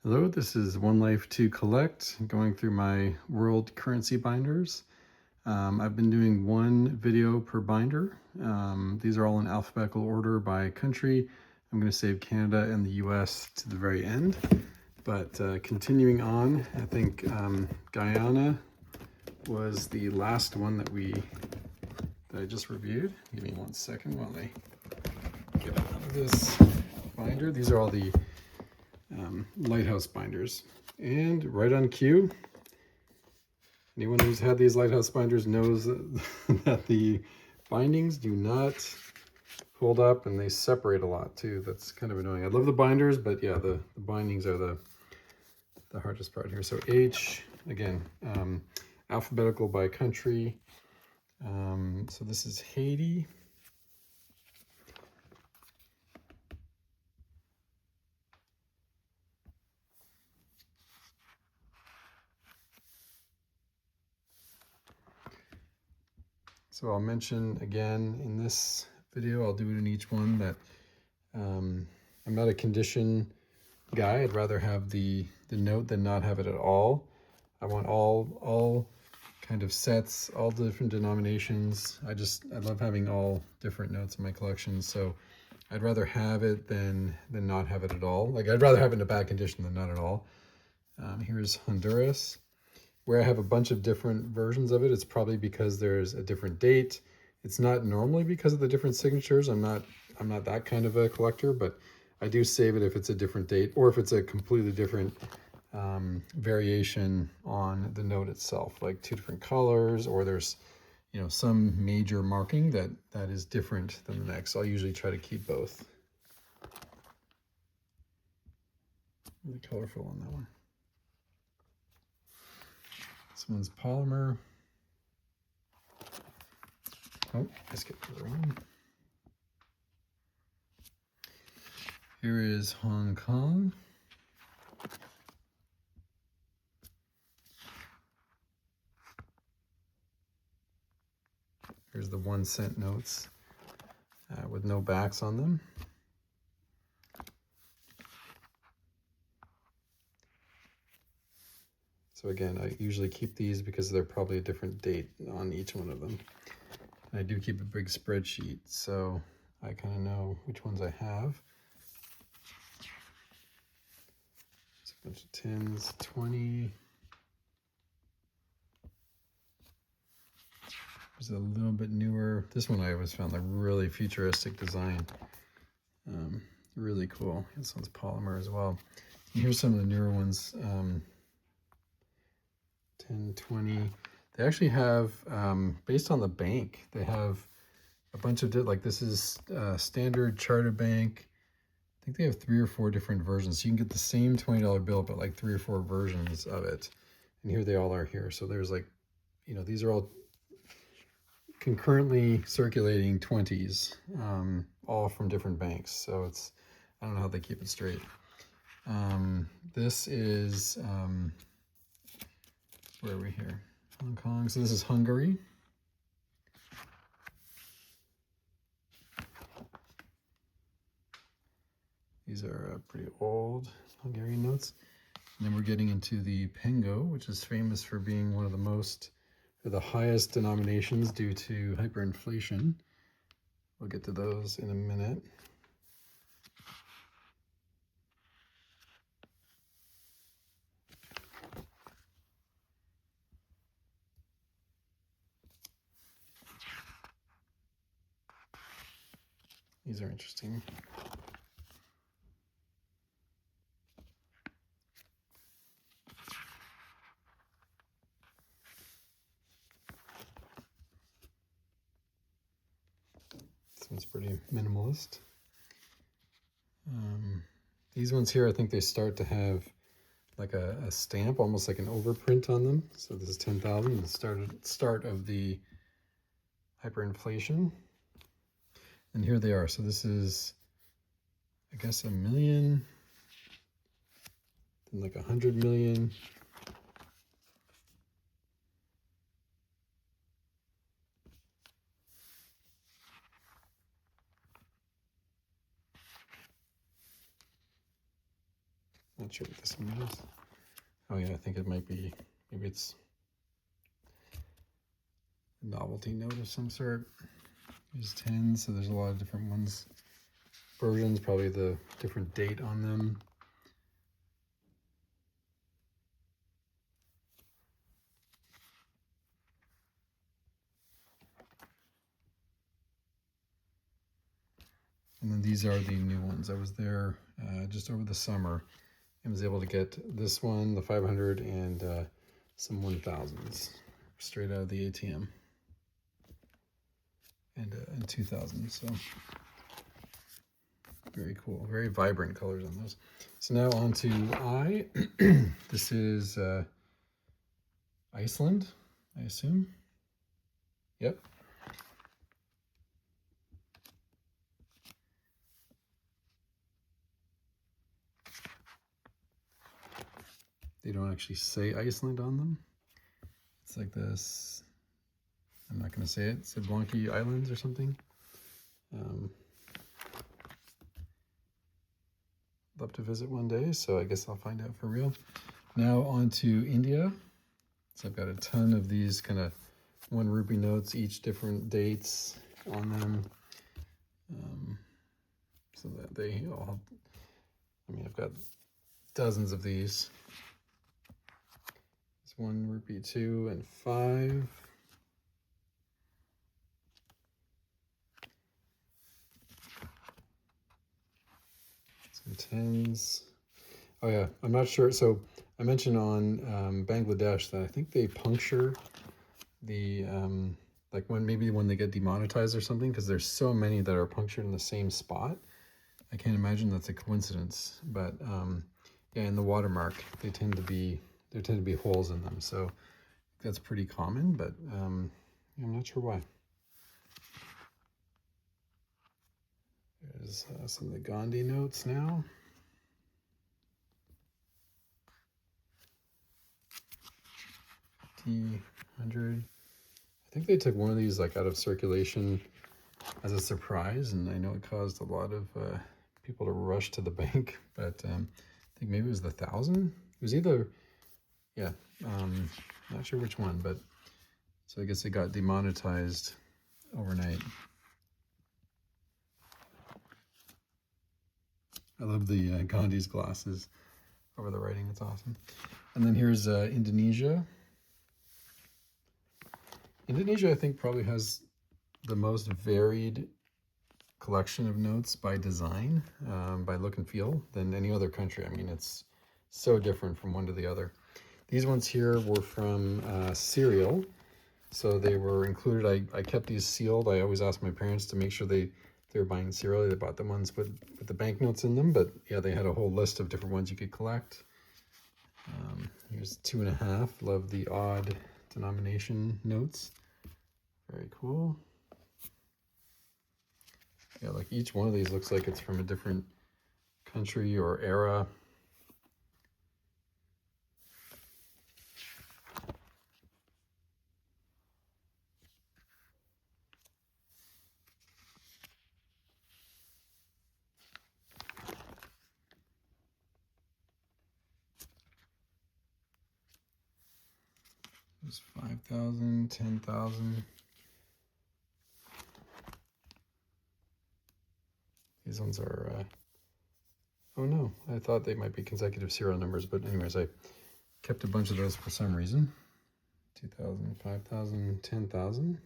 Hello, this is One Life to Collect, going through my world currency binders. I've been doing one video per binder. These are all in alphabetical order by country. I'm going to save Canada and the US to the very end. But continuing on, I think Guyana was the last one that I just reviewed. Give me 1 second while I get out of this binder. These are all the lighthouse binders, and right on cue, anyone who's had these lighthouse binders knows that the bindings do not hold up and they separate a lot too. That's kind of annoying. I love the binders, but yeah, the bindings are the hardest part here. So H, again, alphabetical by country. So this is Haiti. So I'll mention again in this video, I'll do it in each one, that I'm not a condition guy. I'd rather have the note than not have it at all. I want all kind of sets, all the different denominations. I love having all different notes in my collection. So I'd rather have it than not have it at all. Like I'd rather have it in a bad condition than not at all. Here's Honduras. Where I have a bunch of different versions of it, it's probably because there's a different date. It's not normally because of the different signatures. I'm not that kind of a collector, but I do save it if it's a different date or if it's a completely different variation on the note itself, like 2 different colors, or there's some major marking that is different than the next. I'll usually try to keep both. Really colorful on that one. This one's polymer. Oh, I skipped the one. Here is Hong Kong. Here's the 1-cent notes with no backs on them. So again, I usually keep these because they're probably a different date on each one of them. And I do keep a big spreadsheet, so I kind of know which ones I have. It's a bunch of tins, 20. There's a little bit newer. This one I always found a really futuristic design. Really cool. This one's polymer as well. And here's some of the newer ones. 10, 20. They actually have, based on the bank, they have a bunch of, like this is standard charter bank. I think they have 3 or 4 different versions. So you can get the same $20 bill, but like 3 or 4 versions of it. And here they all are here. So there's like, these are all concurrently circulating 20s, all from different banks. So it's, I don't know how they keep it straight. This is, where are we here? Hong Kong. So this is Hungary. These are pretty old Hungarian notes. And then we're getting into the Pengo, which is famous for being one of the most, or the highest denominations due to hyperinflation. We'll get to those in a minute. These are interesting. This one's pretty minimalist. These ones here, I think they start to have like a stamp, almost like an overprint on them. So this is 10,000, the start of the hyperinflation. And here they are. So this is, I guess, 1 million, then like 100 million. Not sure what this one is. Oh yeah, I think it might be, maybe it's a novelty note of some sort. There's 10, so there's a lot of different ones. Versions, probably the different date on them. And then these are the new ones. I was there just over the summer and was able to get this one, the 500, and some 1000s straight out of the ATM, and 2000. So very cool, very vibrant colors on those. So now on to I. This is Iceland, I assume. Yep. They don't actually say Iceland on them. It's like this, I'm not going to say it, Blanky Islands or something. Love to visit one day, so I guess I'll find out for real. Now on to India. So I've got a ton of these kind of 1 rupee notes, each different dates on them. So that they all have, I mean, I've got dozens of these. It's 1 rupee, 2, and 5. Some 10s. Oh yeah, I'm not sure. So I mentioned on Bangladesh that I think they puncture the, like maybe when they get demonetized or something, because there's so many that are punctured in the same spot. I can't imagine that's a coincidence, but yeah, in the watermark, there tend to be holes in them. So that's pretty common, but I'm not sure why. There's some of the Gandhi notes now. T100. I think they took one of these like out of circulation as a surprise, and I know it caused a lot of people to rush to the bank, but I think maybe it was the 1000. It was either, yeah, not sure which one, but so I guess it got demonetized overnight. I love the Gandhi's glasses over the writing, it's awesome. And then here's Indonesia. Indonesia, I think, probably has the most varied collection of notes by design, by look and feel, than any other country. I mean, it's so different from one to the other. These ones here were from cereal, so they were included. I kept these sealed. I always asked my parents to make sure they were buying cereal. They bought the ones with the banknotes in them, but yeah, they had a whole list of different ones you could collect. Here's 2.5. Love the odd denomination notes. Very cool. Yeah, like each one of these looks like it's from a different country or era. There's 5,000, 10,000. These ones are, oh no, I thought they might be consecutive serial numbers, but anyways, I kept a bunch of those for some reason. 2,000, 5,000, 10,000.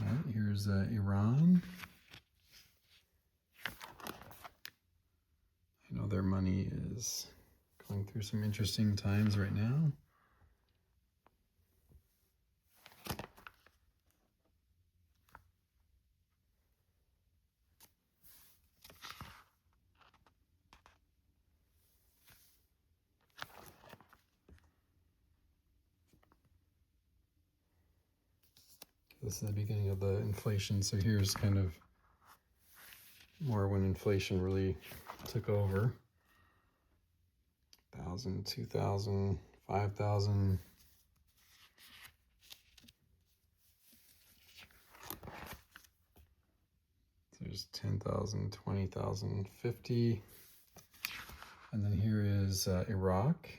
All right, here's Iran. I know their money is going through some interesting times right now. This is the beginning of the inflation, so here's kind of more when inflation really took over. 1,000, 2,000, 5,000. There's 10,000, 20,000, 50. And then here is Iraq.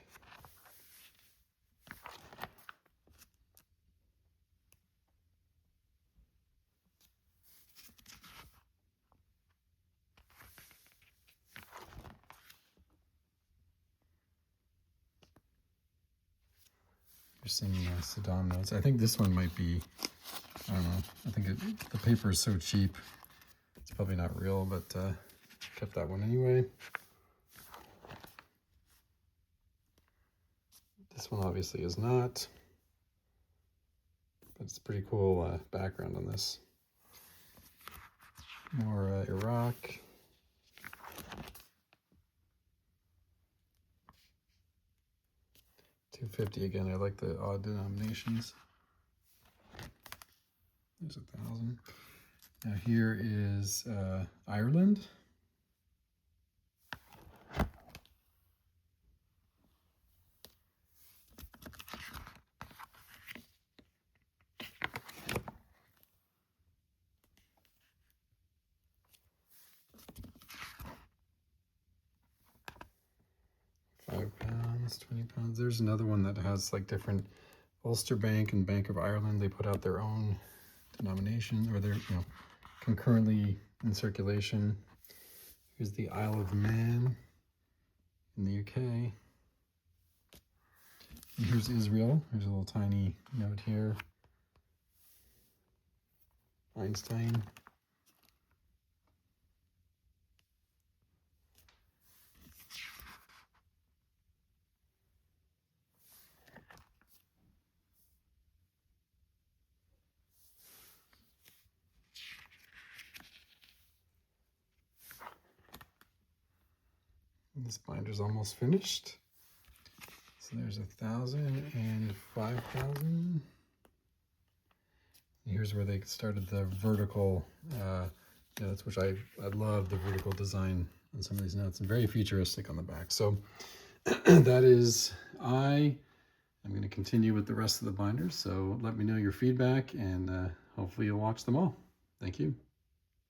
There's some Saddam notes. I think this one might be, I don't know. I think the paper is so cheap. It's probably not real, but kept that one anyway. This one obviously is not, but it's pretty cool background on this. More Iraq. $250 again. I like the odd denominations. There's 1,000. Now here is Ireland. £5, £20. There's another one that has like different Ulster Bank and Bank of Ireland. They put out their own denomination, or they're concurrently in circulation. Here's the Isle of Man in the UK. And here's Israel. There's a little tiny note here. Einstein. This binder's almost finished. So there's 1,000 and 5,000. Here's where they started the vertical notes, which I love the vertical design on some of these notes, and very futuristic on the back. So that is, I'm going to continue with the rest of the binders. So let me know your feedback, and hopefully you'll watch them all. Thank you.